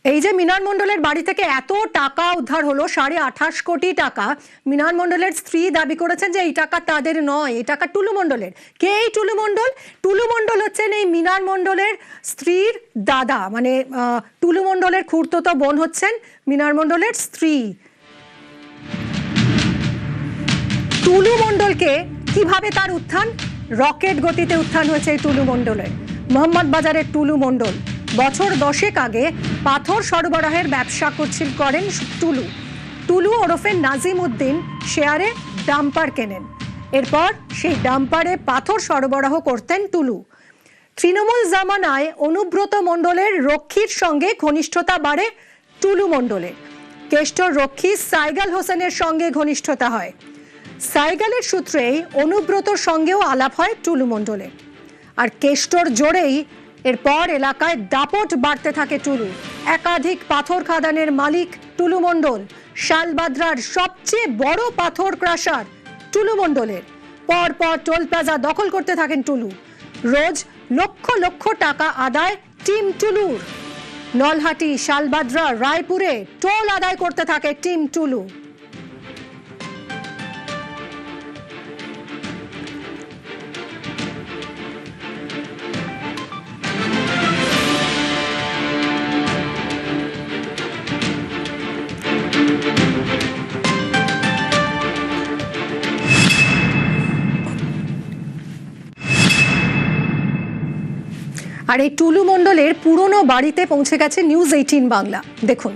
এই যে মিনার মণ্ডলের বাড়ি থেকে এত টাকা উদ্ধার হলো, 28.5 কোটি টাকা। মিনার মণ্ডলের স্ত্রী দাবি করেছেন যে এই টাকা তাদের নয়, এই টাকা টুলু মণ্ডলের। কে এই টুলু মণ্ডল? টুলু মণ্ডল হচ্ছেন এই মিনার মণ্ডলের স্ত্রীর দাদা, মানে টুলু মণ্ডলের খুড়তুতো বোন হচ্ছেন মিনার মণ্ডলের স্ত্রী। টুলু মণ্ডলকে কিভাবে তার উত্থান? রকেট গতিতে উত্থান হয়েছে এই টুলু মণ্ডলের। মোহাম্মদ বাজারের টুলু মণ্ডল বছর 10 আগে পাথর সরবরাহের ব্যবসা করেন টুলু ওরফে নাজিম উদ্দিন শেয়ারে ডাম্পার কেনেন। এরপর সেই ডাম্পারে পাথর সরবরাহ করতেন টুলু। তৃণমূল জামানায় অনুব্রত মণ্ডলের রক্ষীর সঙ্গে ঘনিষ্ঠতা বাড়ে টুলু মণ্ডলের। কেষ্টর রক্ষী সাইগাল হোসেনের সঙ্গে ঘনিষ্ঠতা হয়। সাইগালের সূত্রেই অনুব্রতর সঙ্গেও আলাপ হয় টুলু মণ্ডলের। আর কেষ্টর জোরেই এরপর এলাকায় দাপট বাড়তে থাকে টুলু। একাধিক পাথর খাদানের মালিক টুলু মণ্ডল। শালবাদ্রার সবচেয়ে বড় পাথর ক্রাশার টুলু মণ্ডলের। পরপর টোল প্লাজা দখল করতে থাকেন টুলু। রোজ লক্ষ লক্ষ টাকা আদায় টিম টুলুর। নলহাটি, শালবাদ্রা, রায়পুরে টোল আদায় করতে থাকে টিম টুলু। আর এই টুলু মণ্ডলের পুরনো বাড়িতে পৌঁছে গেছে নিউজ 18 বাংলা। দেখুন।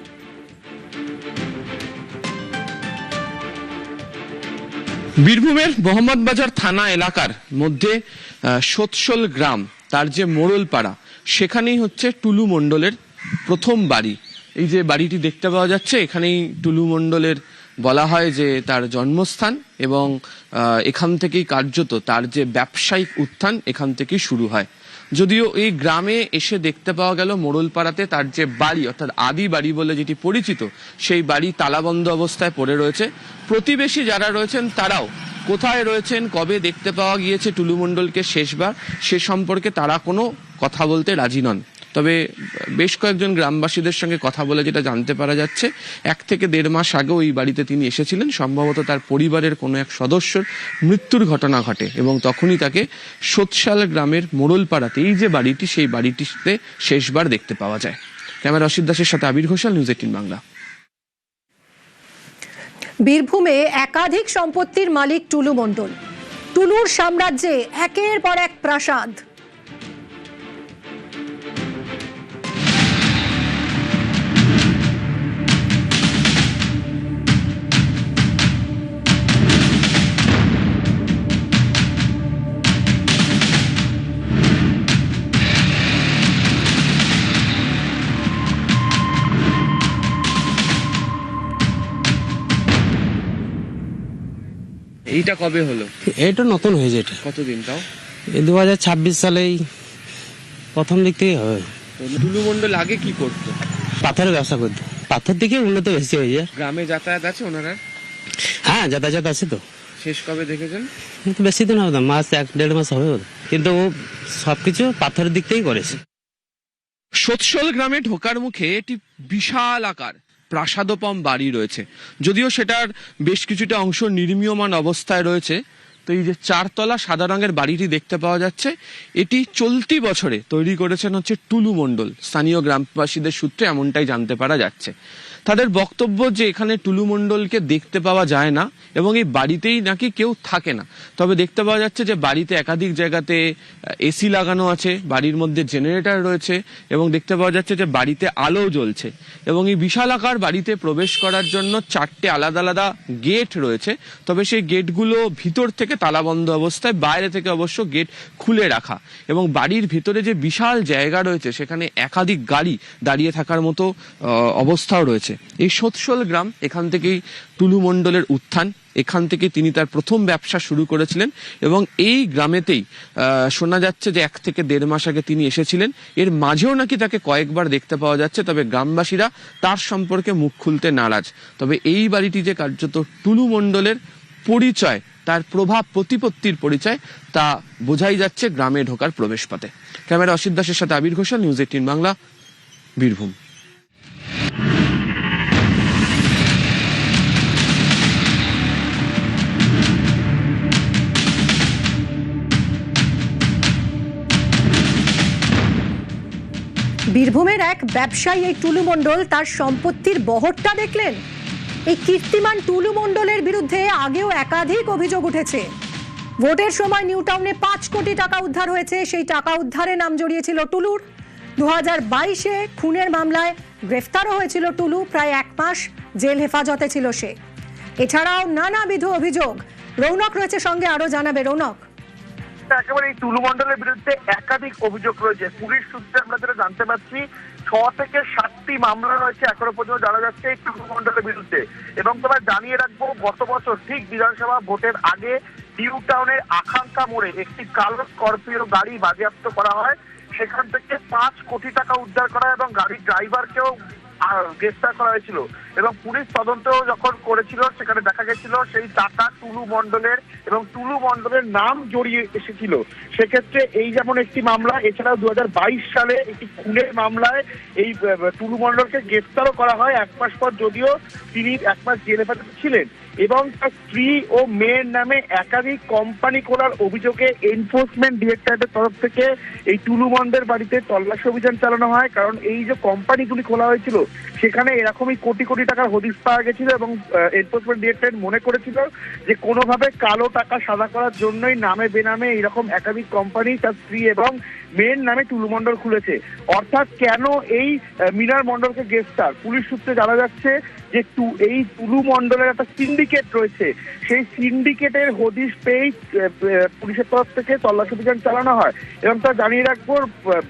বীরভূমের মোহাম্মদ বাজার থানা এলাকার মধ্যে সোৎসল গ্রাম, তার যে মোড়লপাড়া, সেখানেই হচ্ছে টুলু মণ্ডলের প্রথম বাড়ি। এই যে বাড়িটি দেখতে পাওয়া যাচ্ছে, এখানেই টুলু মণ্ডলের বলা হয় যে তার জন্মস্থান, এবং এখান থেকেই কার্যত তার যে ব্যবসায়িক উত্থান এখান থেকেই শুরু হয়। যদিও এই গ্রামে এসে দেখতে পাওয়া গেল মোড়লপাড়াতে তার যে বাড়ি, অর্থাৎ আদি বাড়ি বলে যেটি পরিচিত, সেই বাড়ি তালাবন্ধ অবস্থায় পড়ে রয়েছে। প্রতিবেশী যারা রয়েছেন তারাও কোথায় রয়েছেন, কবে দেখতে পাওয়া গিয়েছে টুলু মণ্ডলকে শেষবার, সে সম্পর্কে তারা কোনো কথা বলতে রাজি নন। তবে বেশ কয়েকজন গ্রামবাসীদের সঙ্গে কথা বলে যেটা জানতে পারা যাচ্ছে, 1 থেকে 1.5 মাস আগে ওই বাড়িতে তিনি এসেছিলেন। সম্ভবত তার পরিবারের কোনো এক সদস্যর মৃত্যুর ঘটনা ঘটে, এবং তখনই তাকে সোৎসাল গ্রামের মোড়লপাড়াতে এই যে বাড়িটি, সেই বাড়িটিতে শেষবার দেখতে পাওয়া যায়। ক্যামেরা অসিত দাসের সাথে আবির ঘোষাল, নিউজ 18 বাংলা। বীরভূমে একাধিক সম্পত্তির মালিক টুলু মণ্ডল। টুলুর সাম্রাজ্যে একের পর এক প্রাসাদ। এইটা কবে হলো? এটা নতুন হয়েছে। এটা কতদিন তাও? 2026 সালেই প্রথম দিক থেকে হয়। টুলু মণ্ডল আগে কি করতো? পাথরের ব্যবসা করতো। পাথর দিকে উন্নত বেশি হয়ে যায়। গ্রামে যাতায়াত আছে ওনারা? হ্যাঁ, যাতায়াত আছে তো। শেষ কবে দেখেছেন? বেশি দিন হবে না, মাস 1-1.5 মাস হবে। কিন্তু ও সবকিছু পাথরের দিক থেকেই করেছে। সোৎসল গ্রামে ঢোকার মুখে একটি বিশাল আকার প্রাসাদোপম বাড়ি রয়েছে। যদিও সেটার বেশ কিছুটা অংশ নির্মীয়মান অবস্থায় রয়েছে। তো এই যে 4 তলা সাদা রঙের বাড়িটি দেখতে পাওয়া যাচ্ছে, এটি চলতি বছরে তৈরি করেছেন হচ্ছে টুলু মণ্ডল। স্থানীয় গ্রামবাসীদের সূত্রে এমনটাই জানতে পারা যাচ্ছে। তাদের বক্তব্য যে এখানে টুলু মণ্ডলকে দেখতে পাওয়া যায় না, এবং এই বাড়িতেই নাকি কেউ থাকে না। তবে দেখতে পাওয়া যাচ্ছে যে বাড়িতে একাধিক জায়গাতে এসি লাগানো আছে, বাড়ির মধ্যে জেনারেটর রয়েছে, এবং দেখতে পাওয়া যাচ্ছে যে বাড়িতে আলো জ্বলছে। এবং এই বিশাল আকার বাড়িতে প্রবেশ করার জন্য 4টে আলাদা আলাদা গেট রয়েছে। তবে সেই গেটগুলো ভিতর থেকে তালাবন্ধ অবস্থায়, বাইরে থেকে অবশ্য গেট খুলে রাখা। এবং বাড়ির ভিতরে যে বিশাল জায়গা রয়েছে, সেখানে একাধিক গাড়ি দাঁড়িয়ে থাকার মতো অবস্থাও রয়েছে। এই সোৎসল গ্রাম, এখান থেকেই টুলু মণ্ডলের উত্থান। এখান থেকে তিনি তার প্রথম ব্যবসা শুরু করেছিলেন, এবং এই গ্রামেতেই শোনা যাচ্ছে যে 1 থেকে 1.5 মাস আগে তিনি এসেছিলেন। এর মাঝেও নাকি তাকে কয়েকবার দেখতে পাওয়া যাচ্ছে। তবে গ্রামবাসীরা তার সম্পর্কে মুখ খুলতে নারাজ। তবে এই বাড়িটি যে কার্যত টুলু মণ্ডলের পরিচয়, তার প্রভাব প্রতিপত্তির পরিচয়, তা বোঝাই যাচ্ছে গ্রামে ঢোকার প্রবেশপথে। ক্যামেরা অসিত দাসের সাথে আবির ঘোষাল, নিউজ 18 বাংলা, বীরভূম। বীরভূমের এক ব্যবসায়ী এই টুলু মণ্ডল তার সম্পত্তির বহরটা দেখলেন। এই কীর্তিমান টুলু মণ্ডলের বিরুদ্ধে আগেও একাধিক অভিযোগ উঠেছে। ভোটের সময় নিউ টাউনে 5 কোটি টাকা উদ্ধার হয়েছে, সেই টাকা উদ্ধারে নাম জড়িয়েছিল টুলুর। 2022-এ খুনের মামলায় গ্রেফতারও হয়েছিল টুলু, প্রায় 1 মাস জেল হেফাজতে ছিল সে। এছাড়াও নানাবিধ অভিযোগ। রৌনক রয়েছে সঙ্গে, আরো জানাবে রৌনক। একেবারে এই টুলু মণ্ডলের বিরুদ্ধে একাধিক অভিযোগ রয়েছে। পুলিশ সূত্রে আমরা যেটা জানতে পারছি 6 থেকে 7টি মামলা রয়েছে এখনো পর্যন্ত জানা যাচ্ছে এই টুলু মণ্ডলের বিরুদ্ধে। এবং তোমার জানিয়ে রাখবো, গত বছর ঠিক বিধানসভা ভোটের আগে নিউ টাউনের আকাঙ্ক্ষা মোড়ে একটি কালো স্করপিও গাড়ি বাজেয়াপ্ত করা হয়। সেখান থেকে 5 কোটি টাকা উদ্ধার করা এবং গাড়ির ড্রাইভারকেও গ্রেফতার করা হয়েছিল। এবং পুলিশ তদন্ত যখন করেছিল সেখানে দেখা গেছিল সেই টাকা টুলু মণ্ডলের এবং টুলু মণ্ডলের নাম জড়িয়ে এসেছিল। সেক্ষেত্রে এই যেমন একটি মামলা, এছাড়াও 2022 সালে একটি খুনের মামলায় এই টুলু মণ্ডলকে গ্রেফতারও করা হয় 1 মাস পর, যদিও তিনি 1 মাস জেল হেফাজতে ছিলেন। এবং তার স্ত্রী ও মেয়ের নামে একাধিক কোম্পানি খোলার অভিযোগে এনফোর্সমেন্ট ডিরেক্টরেটের তরফ থেকে এই টুলু মণ্ডলের বাড়িতে তল্লাশি অভিযান চালানো হয়। কারণ এই যে কোম্পানিগুলি খোলা হয়েছিল সেখানে এরকমই কোটি কোটি টাকার হদিশ পাওয়া গেছিল এবং এনফোর্সমেন্ট ডিরেক্টরেট মনে করেছিল যে কোনোভাবে কালো টাকা সাদা করার জন্যই নামে বেনামে এইরকম একাধিক কোম্পানি তার স্ত্রী এবং মেয়ের নামে টুলু মণ্ডল খুলেছে। অর্থাৎ কেন এই মিনার মণ্ডলকে গ্রেফতার? পুলিশ সূত্রে জানা যাচ্ছে যে এই টুলু মণ্ডলের একটা সিন্ডিকেট রয়েছে, সেই সিন্ডিকেটের হদিশ পেয়েই পুলিশের তরফ থেকে তল্লাশি অভিযান চালানো হয়। এবং তা জানিয়ে রাখবো,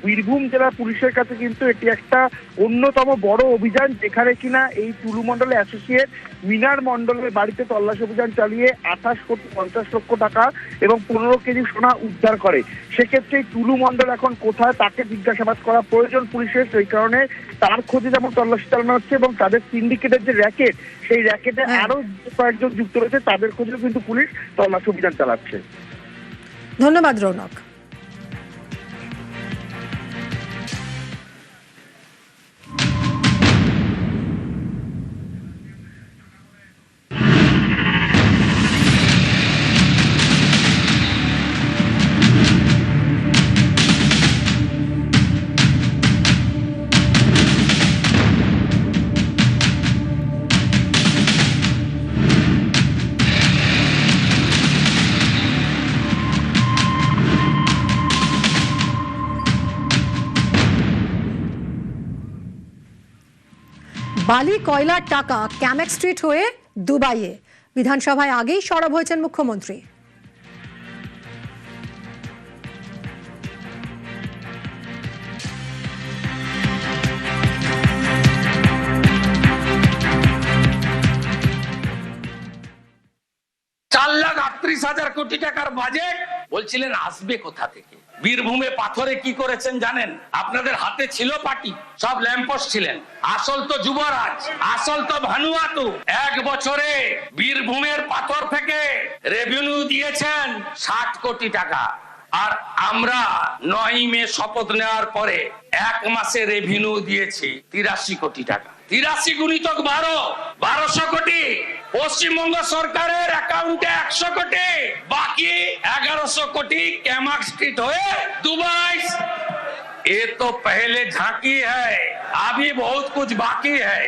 বীরভূম জেলা পুলিশের কাছে কিন্তু এটি একটা অন্যতম বড় অভিযান, যেখানে কিনা এই টুলু মণ্ডলের অ্যাসোসিয়েট মিনার মণ্ডলের বাড়িতে তল্লাশি অভিযান চালিয়ে 28,50,00,000 টাকা এবং 15 কেজি সোনা উদ্ধার করে। সেক্ষেত্রে টুলু মণ্ডল এখন কোথায় তাকে জিজ্ঞাসাবাদ করা প্রয়োজন পুলিশের, সেই কারণে তার খোঁজে যেমন তল্লাশি চালানো হচ্ছে এবং তাদের সিন্ডিকেটের যে র্যাকেট, সেই র্যাকেটে আরো কয়েকজন যুক্ত রয়েছে, তাদের খোঁজেও কিন্তু পুলিশ তল্লাশি অভিযান চালাচ্ছে। ধন্যবাদ রৌনক। বালি কয়লার টাকা ক্যামেক স্ট্রিট হয়ে দুবাইয়ে। বিধানসভায় আগেই সরব হয়েছেন মুখ্যমন্ত্রী। $4,38,000 কোটি টাকার বাজেট বলছিলেন আসবে কোথা থেকে? বীরভূমে পাথরে কি করেছেন জানেন? আপনাদের হাতে ছিল পার্টি, সব ল্যাম্পোস্ট ছিলেন। আসল তো যুবরাজ, আসল তো ভানুয়াতু। 1 বছরে বীরভূমের পাথর থেকে রেভিনিউ দিয়েছেন 60 কোটি টাকা। আর আমরা 9 মে শপথ নেওয়ার পরে 1 মাসে রেভিনিউ দিয়েছি 83 কোটি টাকা। 83 গুণিতক 1200 কোটি। পশ্চিমবঙ্গ সরকারের অ্যাকাউন্টে 100 কোটি, বাকি 1100 কোটি ক্যামাক স্ট্রিট হয়ে दुबई। ये तो पहले झांकी है, अभी बहुत कुछ बाकी है।